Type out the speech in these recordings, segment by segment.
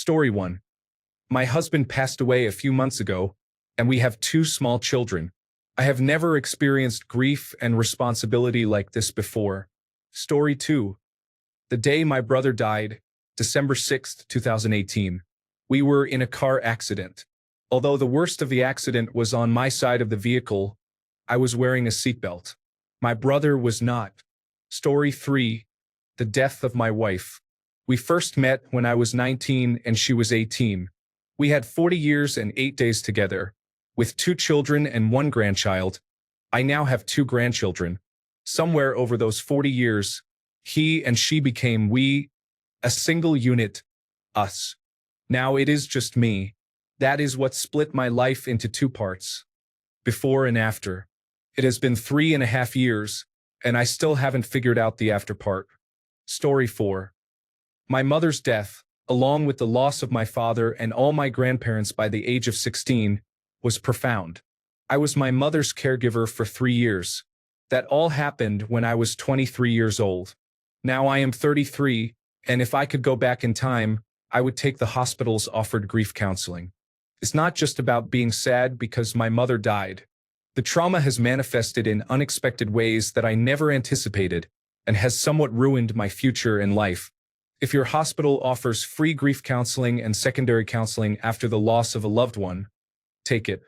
Story 1. My husband passed away a few months ago, and we have two small children. I have never experienced grief and responsibility like this before. Story 2. The day my brother died, December 6, 2018. We were in a car accident. Although the worst of the accident was on my side of the vehicle, I was wearing a seatbelt. My brother was not. Story 3. The death of my wife. We first met when I was 19 and she was 18. We had 40 years and 8 days together. With 2 children and 1 grandchild. I now have 2 grandchildren. Somewhere over those 40 years, he and she became we, a single unit, us. Now it is just me. That is what split my life into 2 parts. Before and after. It has been 3.5 years, and I still haven't figured out the after part. Story 4. My mother's death, along with the loss of my father and all my grandparents by the age of 16, was profound. I was my mother's caregiver for 3 years. That all happened when I was 23 years old. Now I am 33, and if I could go back in time, I would take the hospital's offered grief counseling. It's not just about being sad because my mother died. The trauma has manifested in unexpected ways that I never anticipated and has somewhat ruined my future in life. If your hospital offers free grief counseling and secondary counseling after the loss of a loved one, take it.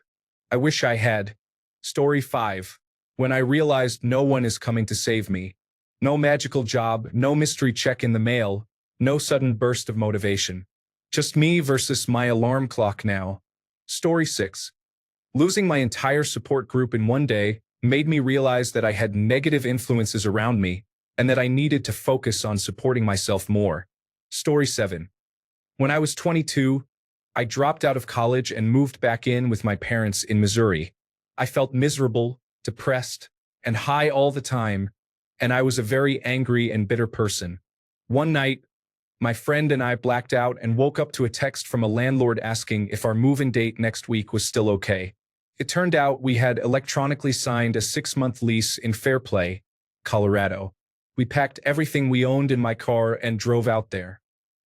I wish I had. Story 5. When I realized no one is coming to save me. No magical job, no mystery check in the mail, no sudden burst of motivation. Just me versus my alarm clock now. Story 6. Losing my entire support group in one day made me realize that I had negative influences around me and that I needed to focus on supporting myself more. Story 7. When I was 22, I dropped out of college and moved back in with my parents in Missouri. I felt miserable, depressed, and high all the time, and I was a very angry and bitter person. One night, my friend and I blacked out and woke up to a text from a landlord asking if our move-in date next week was still okay. It turned out we had electronically signed a 6-month lease in Fairplay, Colorado. We packed everything we owned in my car and drove out there.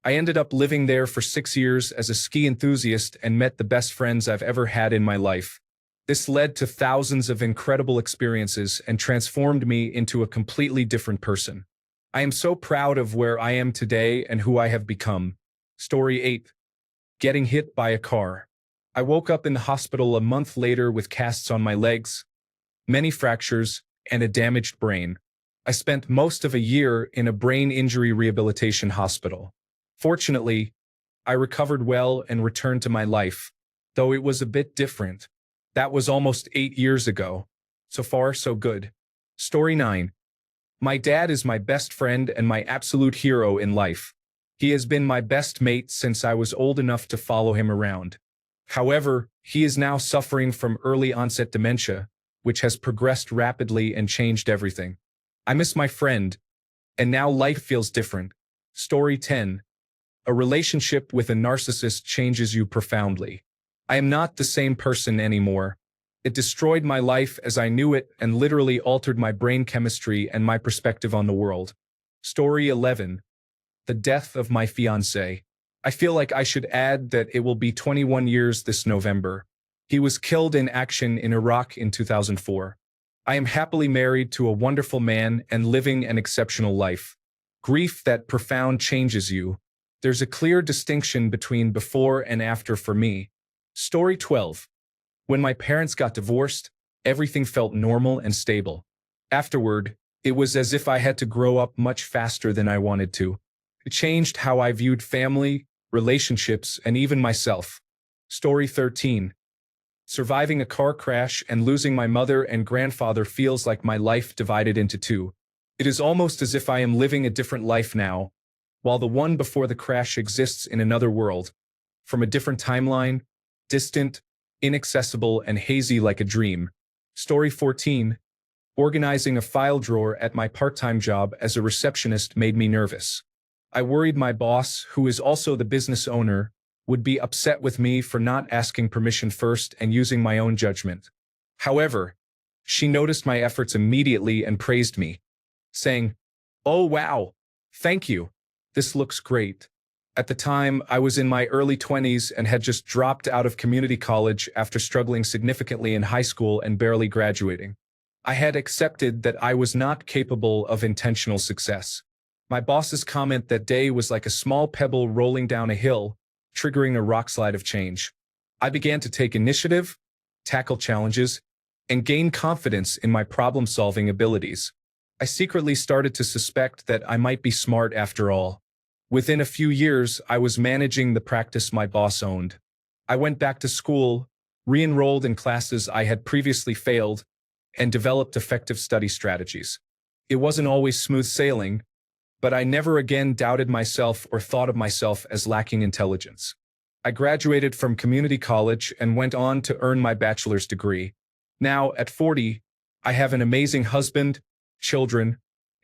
I ended up living there for 6 years as a ski enthusiast and met the best friends I've ever had in my life. This led to thousands of incredible experiences and transformed me into a completely different person. I am so proud of where I am today and who I have become. Story 8. Getting hit by a car. I woke up in the hospital a month later with casts on my legs, many fractures, and a damaged brain. I spent most of a year in a brain injury rehabilitation hospital. Fortunately, I recovered well and returned to my life, though it was a bit different. That was almost 8 years ago. So far, so good. Story 9. My dad is my best friend and my absolute hero in life. He has been my best mate since I was old enough to follow him around. However, he is now suffering from early onset dementia, which has progressed rapidly and changed everything. I miss my friend, and now life feels different. Story 10. A relationship with a narcissist changes you profoundly. I am not the same person anymore. It destroyed my life as I knew it and literally altered my brain chemistry and my perspective on the world. Story 11. The death of my fiancé. I feel like I should add that it will be 21 years this November. He was killed in action in Iraq in 2004. I am happily married to a wonderful man and living an exceptional life. Grief that profound changes you. There's a clear distinction between before and after for me. Story 12. When my parents got divorced, everything felt normal and stable. Afterward, it was as if I had to grow up much faster than I wanted to. It changed how I viewed family, relationships, and even myself. Story 13. Surviving a car crash and losing my mother and grandfather feels like my life divided into 2. It is almost as if I am living a different life now, while the one before the crash exists in another world, from a different timeline, distant, inaccessible, and hazy like a dream. Story 14. Organizing a file drawer at my part-time job as a receptionist made me nervous. I worried my boss, who is also the business owner, would be upset with me for not asking permission first and using my own judgment. However, she noticed my efforts immediately and praised me, saying, "Oh wow, thank you. This looks great." At the time, I was in my early 20s and had just dropped out of community college after struggling significantly in high school and barely graduating. I had accepted that I was not capable of intentional success. My boss's comment that day was like a small pebble rolling down a hill, triggering a rockslide of change. I began to take initiative, tackle challenges, and gain confidence in my problem-solving abilities. I secretly started to suspect that I might be smart after all. Within a few years, I was managing the practice my boss owned. I went back to school, re-enrolled in classes I had previously failed, and developed effective study strategies. It wasn't always smooth sailing, but I never again doubted myself or thought of myself as lacking intelligence. I graduated from community college and went on to earn my bachelor's degree. Now, at 40, I have an amazing husband, children,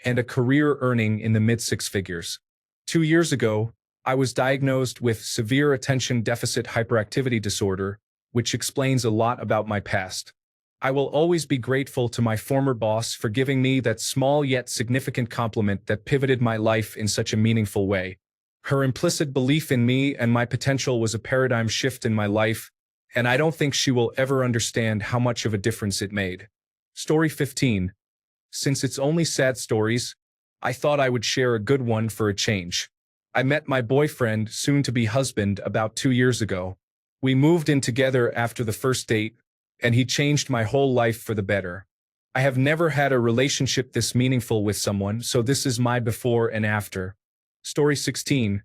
and a career earning in the mid-six figures. 2 years ago, I was diagnosed with severe attention deficit hyperactivity disorder, which explains a lot about my past. I will always be grateful to my former boss for giving me that small yet significant compliment that pivoted my life in such a meaningful way. Her implicit belief in me and my potential was a paradigm shift in my life, and I don't think she will ever understand how much of a difference it made. Story 15. Since it's only sad stories, I thought I would share a good one for a change. I met my boyfriend, soon-to-be husband, about 2 years ago. We moved in together after the first date, and he changed my whole life for the better. I have never had a relationship this meaningful with someone, so this is my before and after. Story 16.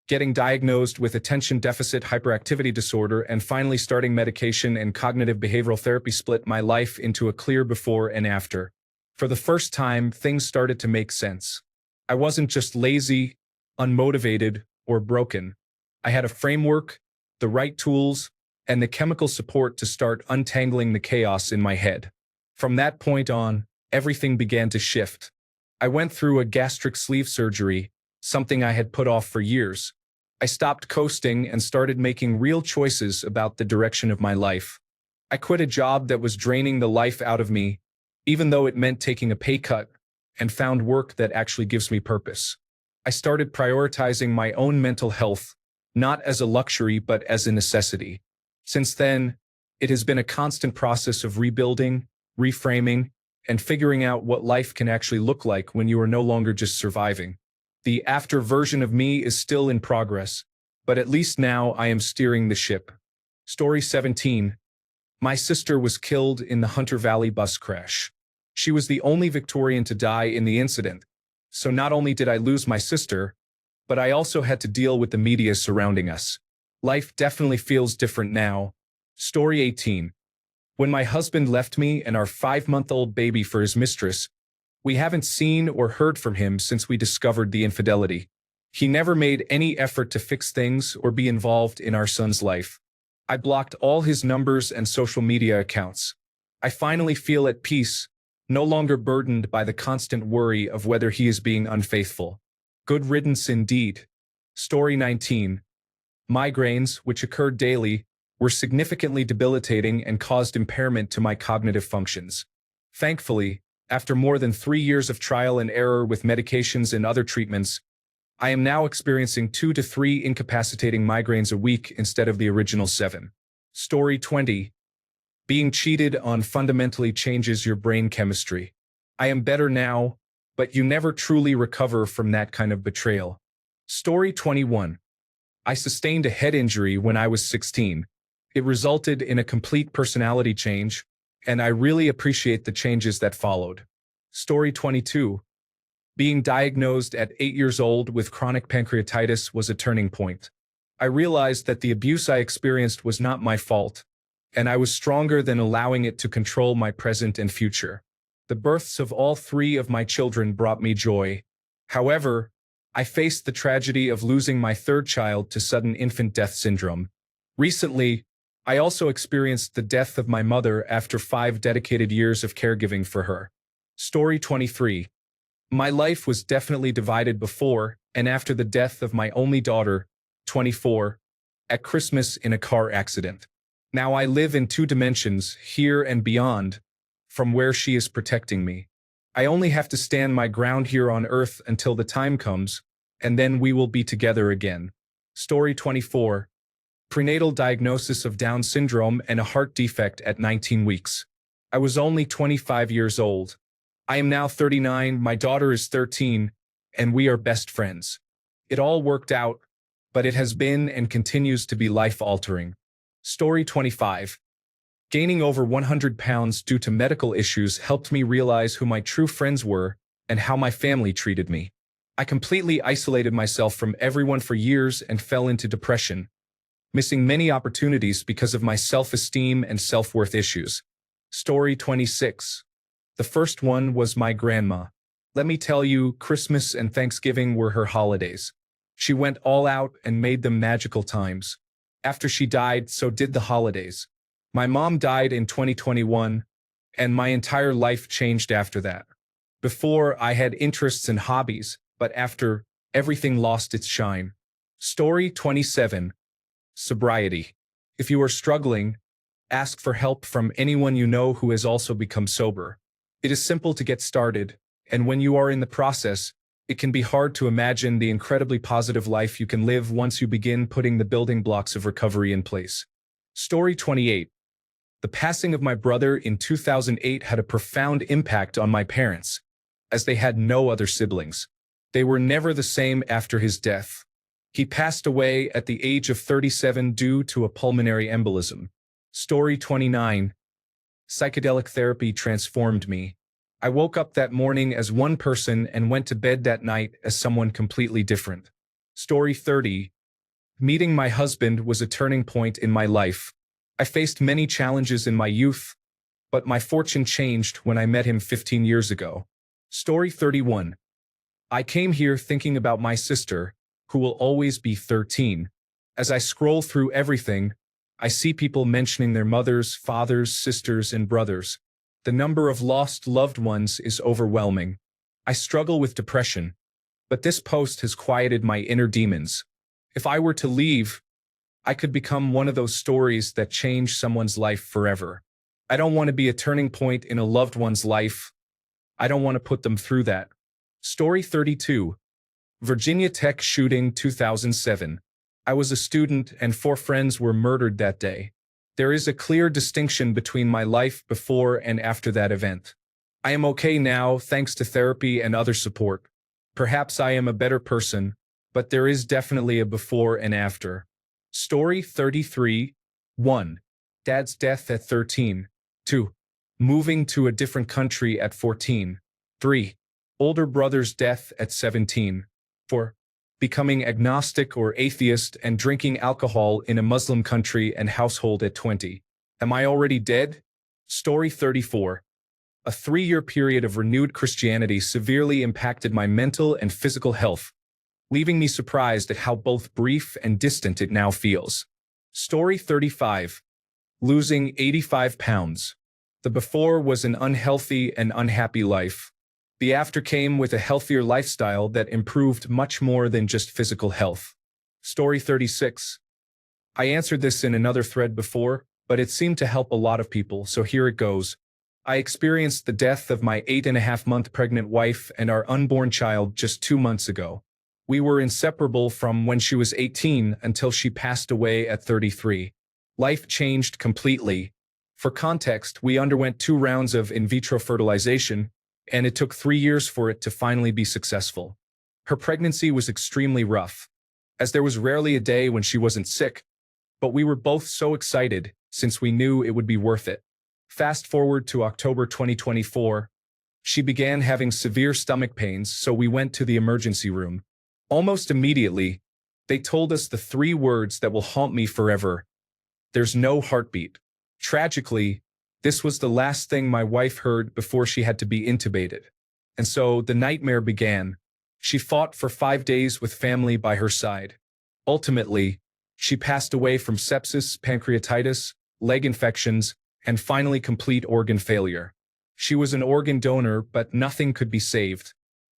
Getting diagnosed with attention deficit hyperactivity disorder and finally starting medication and cognitive behavioral therapy split my life into a clear before and after. For the first time, things started to make sense. I wasn't just lazy, unmotivated, or broken. I had a framework, the right tools, and the chemical support to start untangling the chaos in my head. From that point on, everything began to shift. I went through a gastric sleeve surgery, something I had put off for years. I stopped coasting and started making real choices about the direction of my life. I quit a job that was draining the life out of me, even though it meant taking a pay cut, and found work that actually gives me purpose. I started prioritizing my own mental health, not as a luxury but as a necessity. Since then, it has been a constant process of rebuilding, reframing, and figuring out what life can actually look like when you are no longer just surviving. The after version of me is still in progress, but at least now I am steering the ship. Story 17. My sister was killed in the Hunter Valley bus crash. She was the only Victorian to die in the incident, so not only did I lose my sister, but I also had to deal with the media surrounding us. Life definitely feels different now. Story 18. When my husband left me and our 5-month-old baby for his mistress, we haven't seen or heard from him since we discovered the infidelity. He never made any effort to fix things or be involved in our son's life. I blocked all his numbers and social media accounts. I finally feel at peace, no longer burdened by the constant worry of whether he is being unfaithful. Good riddance indeed. Story 19. Migraines, which occurred daily, were significantly debilitating and caused impairment to my cognitive functions. Thankfully, after more than 3 years of trial and error with medications and other treatments, I am now experiencing 2 to 3 incapacitating migraines a week instead of the original 7. Story 20. Being cheated on fundamentally changes your brain chemistry. I am better now, but you never truly recover from that kind of betrayal. Story 21. I sustained a head injury when I was 16. It resulted in a complete personality change, and I really appreciate the changes that followed. Story 22. Being diagnosed at 8 years old with chronic pancreatitis was a turning point. I realized that the abuse I experienced was not my fault, and I was stronger than allowing it to control my present and future. The births of all 3 of my children brought me joy. However, I faced the tragedy of losing my 3rd child to sudden infant death syndrome. Recently, I also experienced the death of my mother after 5 dedicated years of caregiving for her. Story 23. My life was definitely divided before and after the death of my only daughter, 24, at Christmas in a car accident. Now I live in 2 dimensions, here and beyond, from where she is protecting me. I only have to stand my ground here on Earth until the time comes, and then we will be together again. Story 24. Prenatal diagnosis of Down syndrome and a heart defect at 19 weeks. I was only 25 years old. I am now 39, my daughter is 13, and we are best friends. It all worked out, but it has been and continues to be life-altering. Story 25. Gaining over 100 pounds due to medical issues helped me realize who my true friends were and how my family treated me. I completely isolated myself from everyone for years and fell into depression, missing many opportunities because of my self-esteem and self-worth issues. Story 26. The first one was my grandma. Let me tell you, Christmas and Thanksgiving were her holidays. She went all out and made them magical times. After she died, so did the holidays. My mom died in 2021, and my entire life changed after that. Before, I had interests and hobbies, but after, everything lost its shine. Story 27. Sobriety. If you are struggling, ask for help from anyone you know who has also become sober. It is simple to get started, and when you are in the process, it can be hard to imagine the incredibly positive life you can live once you begin putting the building blocks of recovery in place. Story 28. The passing of my brother in 2008 had a profound impact on my parents, as they had no other siblings. They were never the same after his death. He passed away at the age of 37 due to a pulmonary embolism. Story 29. Psychedelic therapy transformed me. I woke up that morning as one person and went to bed that night as someone completely different. Story 30. Meeting my husband was a turning point in my life. I faced many challenges in my youth, but my fortune changed when I met him 15 years ago. Story 31. I came here thinking about my sister, who will always be 13. As I scroll through everything, I see people mentioning their mothers, fathers, sisters, and brothers. The number of lost loved ones is overwhelming. I struggle with depression, but this post has quieted my inner demons. If I were to leave, I could become one of those stories that change someone's life forever. I don't want to be a turning point in a loved one's life. I don't want to put them through that. Story 32. Virginia Tech shooting 2007. I was a student and 4 friends were murdered that day. There is a clear distinction between my life before and after that event. I am okay now thanks to therapy and other support. Perhaps I am a better person, but there is definitely a before and after. Story 33. 1. Dad's death at 13. 2. Moving to a different country at 14. 3. Older brother's death at 17. 4. Becoming agnostic or atheist and drinking alcohol in a Muslim country and household at 20. Am I already dead? Story 34. A 3-year period of renewed Christianity severely impacted my mental and physical health, leaving me surprised at how both brief and distant it now feels. Story 35. Losing 85 pounds. The before was an unhealthy and unhappy life. The after came with a healthier lifestyle that improved much more than just physical health. Story 36. I answered this in another thread before, but it seemed to help a lot of people, so here it goes. I experienced the death of my 8.5-month pregnant wife and our unborn child just 2 months ago. We were inseparable from when she was 18 until she passed away at 33. Life changed completely. For context, we underwent 2 rounds of in vitro fertilization, and it took 3 years for it to finally be successful. Her pregnancy was extremely rough, as there was rarely a day when she wasn't sick, but we were both so excited since we knew it would be worth it. Fast forward to October 2024, she began having severe stomach pains, so we went to the emergency room. Almost immediately, they told us the 3 words that will haunt me forever. There's no heartbeat. Tragically, this was the last thing my wife heard before she had to be intubated. And so the nightmare began. She fought for 5 days with family by her side. Ultimately, she passed away from sepsis, pancreatitis, leg infections, and finally complete organ failure. She was an organ donor, but nothing could be saved.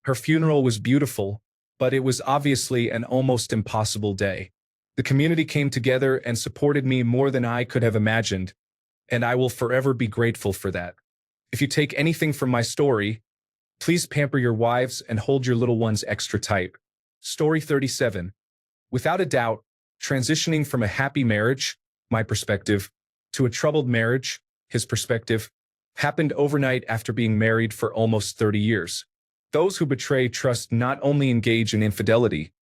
Her funeral was beautiful, but it was obviously an almost impossible day. The community came together and supported me more than I could have imagined, and I will forever be grateful for that. If you take anything from my story, please pamper your wives and hold your little ones extra tight. Story 37. Without a doubt, Transitioning from a happy marriage, my perspective, to a troubled marriage, his perspective, happened overnight after being married for almost 30 years. Those who betray trust not only engage in infidelity,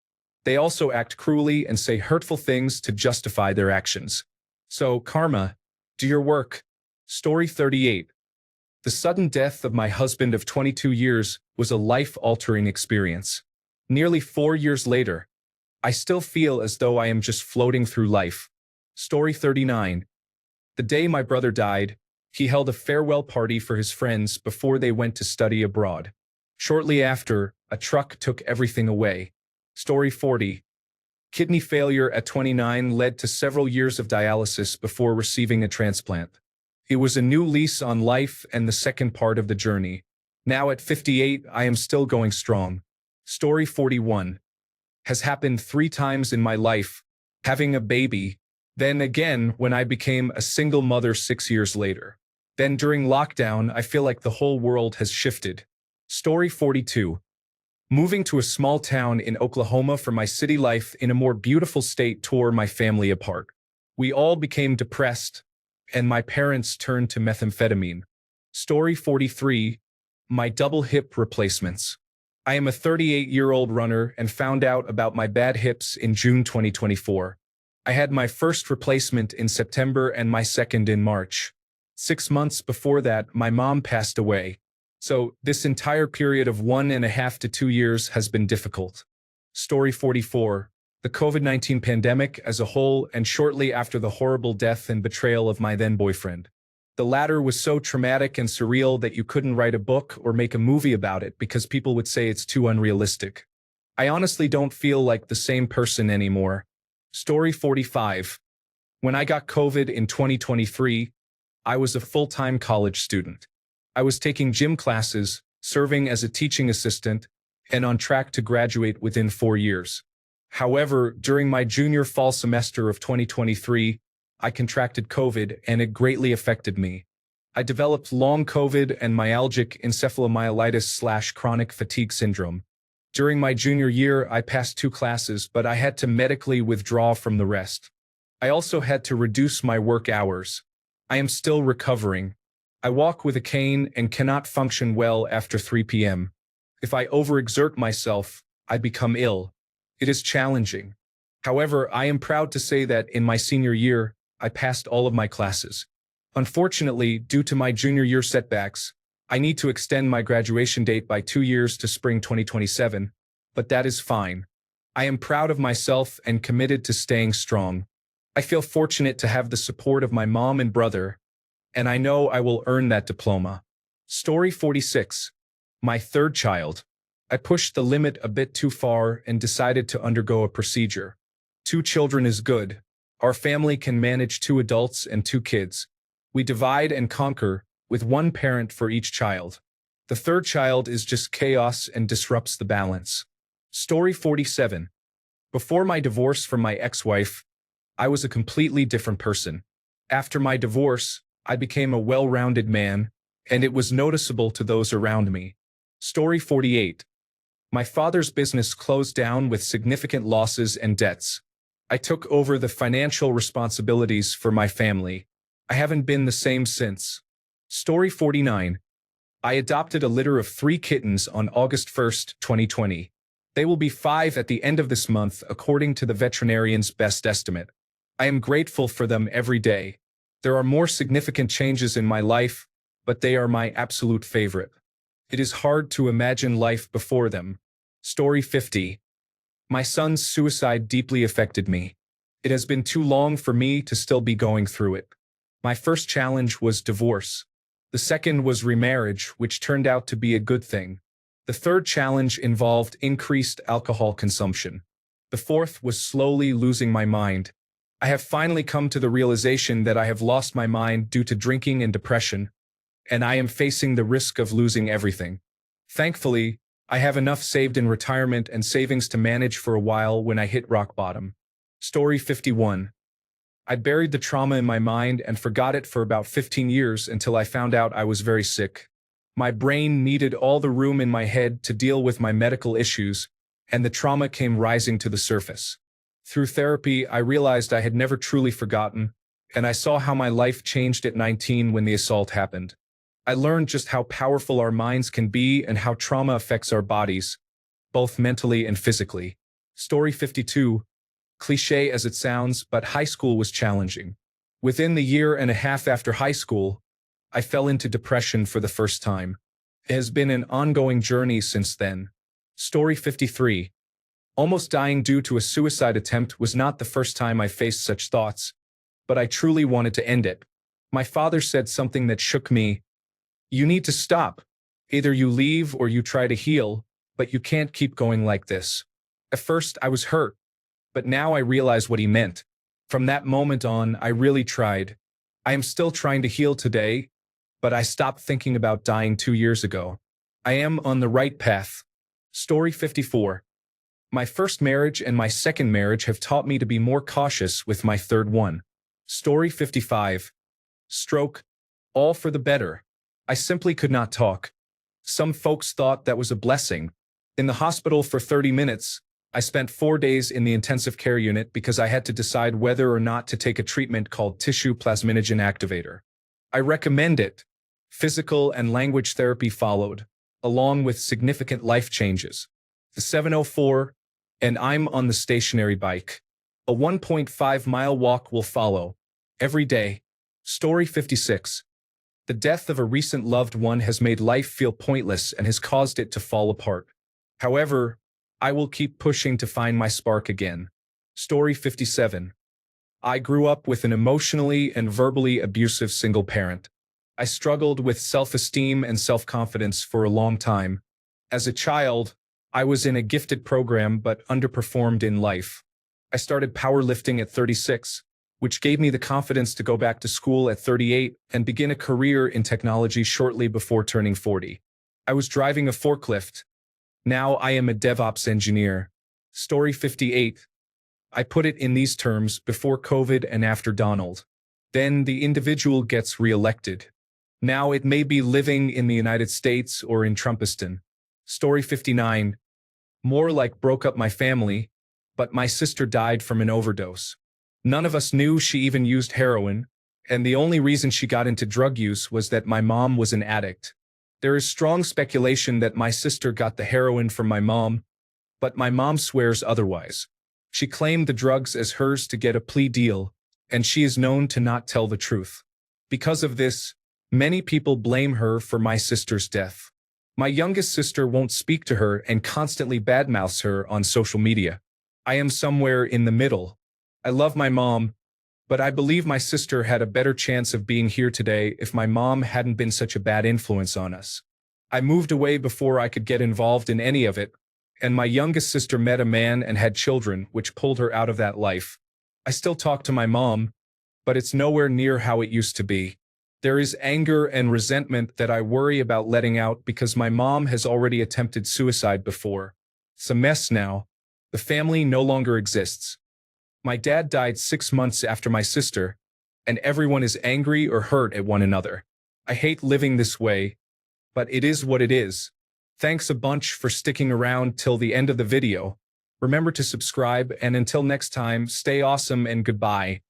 they also act cruelly and say hurtful things to justify their actions. So, karma, do your work. Story 38. The sudden death of my husband of 22 years was a life-altering experience. Nearly 4 years later, I still feel as though I am just floating through life. Story 39. The day my brother died, he held a farewell party for his friends before they went to study abroad. Shortly after, a truck took everything away. Story 40. Kidney failure at 29 led to several years of dialysis before receiving a transplant. It was a new lease on life and the second part of the journey. Now at 58, I am still going strong. Story 41. Has happened 3 times in my life, having a baby, then again when I became a single mother 6 years later. Then during lockdown, I feel like the whole world has shifted. Story 42. Moving to a small town in Oklahoma for my city life in a more beautiful state tore my family apart. We all became depressed, and my parents turned to methamphetamine. Story 43. My double hip replacements. I am a 38-year-old runner and found out about my bad hips in June 2024. I had my first replacement in September and my second in March. 6 months before that, my mom passed away. So this entire period of 1.5 to 2 years has been difficult. Story 44. The COVID-19 pandemic as a whole and shortly after the horrible death and betrayal of my then boyfriend. The latter was so traumatic and surreal that you couldn't write a book or make a movie about it because people would say it's too unrealistic. I honestly don't feel like the same person anymore. Story 45. When I got COVID in 2023, I was a full-time college student. I was taking gym classes, serving as a teaching assistant, and on track to graduate within 4 years. However, during my junior fall semester of 2023, I contracted COVID and it greatly affected me. I developed long COVID and myalgic encephalomyelitis/chronic fatigue syndrome. During my junior year, I passed 2 classes, but I had to medically withdraw from the rest. I also had to reduce my work hours. I am still recovering. I walk with a cane and cannot function well after 3 p.m. If I overexert myself, I become ill. It is challenging. However, I am proud to say that in my senior year, I passed all of my classes. Unfortunately, due to my junior year setbacks, I need to extend my graduation date by 2 years to spring 2027, but that is fine. I am proud of myself and committed to staying strong. I feel fortunate to have the support of my mom and brother, and I know I will earn that diploma. Story 46. My third child. I pushed the limit a bit too far and decided to undergo a procedure. 2 children is good. Our family can manage 2 adults and 2 kids. We divide and conquer, with 1 parent for each child. The third child is just chaos and disrupts the balance. Story 47. Before my divorce from my ex-wife, I was a completely different person. After my divorce, I became a well-rounded man, and it was noticeable to those around me. Story 48. My father's business closed down with significant losses and debts. I took over the financial responsibilities for my family. I haven't been the same since. Story 49. I adopted a litter of 3 kittens on August 1st, 2020. They will be 5 at the end of this month according to the veterinarian's best estimate. I am grateful for them every day. There are more significant changes in my life, but they are my absolute favorite. It is hard to imagine life before them. Story 50. My son's suicide deeply affected me. It has been too long for me to still be going through it. My first challenge was divorce. The second was remarriage, which turned out to be a good thing. The third challenge involved increased alcohol consumption. The fourth was slowly losing my mind. I have finally come to the realization that I have lost my mind due to drinking and depression, and I am facing the risk of losing everything. Thankfully, I have enough saved in retirement and savings to manage for a while when I hit rock bottom. Story 51. I buried the trauma in my mind and forgot it for about 15 years until I found out I was very sick. My brain needed all the room in my head to deal with my medical issues, and the trauma came rising to the surface. Through therapy, I realized I had never truly forgotten, and I saw how my life changed at 19 when the assault happened. I learned just how powerful our minds can be and how trauma affects our bodies, both mentally and physically. Story 52. Cliché as it sounds, but high school was challenging. Within the year and a half after high school, I fell into depression for the first time. It has been an ongoing journey since then. Story 53. Almost dying due to a suicide attempt was not the first time I faced such thoughts, but I truly wanted to end it. My father said something that shook me. You need to stop. Either you leave or you try to heal, but you can't keep going like this. At first, I was hurt, but now I realize what he meant. From that moment on, I really tried. I am still trying to heal today, but I stopped thinking about dying 2 years ago. I am on the right path. Story 54. My first marriage and my second marriage have taught me to be more cautious with my third one. Story 55. Stroke. All for the better. I simply could not talk. Some folks thought that was a blessing. In the hospital for 30 minutes, I spent 4 days in the intensive care unit because I had to decide whether or not to take a treatment called tissue plasminogen activator. I recommend it. Physical and language therapy followed, along with significant life changes. The 704, and I'm on the stationary bike. A 1.5-mile walk will follow. Every day. Story 56. The death of a recent loved one has made life feel pointless and has caused it to fall apart. However, I will keep pushing to find my spark again. Story 57. I grew up with an emotionally and verbally abusive single parent. I struggled with self-esteem and self-confidence for a long time. As a child, I was in a gifted program but underperformed in life. I started powerlifting at 36, which gave me the confidence to go back to school at 38 and begin a career in technology shortly before turning 40. I was driving a forklift. Now I am a DevOps engineer. Story 58. I put it in these terms: before COVID and after Donald. Then the individual gets reelected. Now it may be living in the United States or in Trumpistan. Story 59. More like broke up my family, but my sister died from an overdose. None of us knew she even used heroin, and the only reason she got into drug use was that my mom was an addict. There is strong speculation that my sister got the heroin from my mom, but my mom swears otherwise. She claimed the drugs as hers to get a plea deal, and she is known to not tell the truth. Because of this, many people blame her for my sister's death. My youngest sister won't speak to her and constantly badmouths her on social media. I am somewhere in the middle. I love my mom, but I believe my sister had a better chance of being here today if my mom hadn't been such a bad influence on us. I moved away before I could get involved in any of it, and my youngest sister met a man and had children, which pulled her out of that life. I still talk to my mom, but it's nowhere near how it used to be. There is anger and resentment that I worry about letting out because my mom has already attempted suicide before. It's a mess now. The family no longer exists. My dad died 6 months after my sister, and everyone is angry or hurt at one another. I hate living this way, but it is what it is. Thanks a bunch for sticking around till the end of the video. Remember to subscribe, and until next time, stay awesome and goodbye.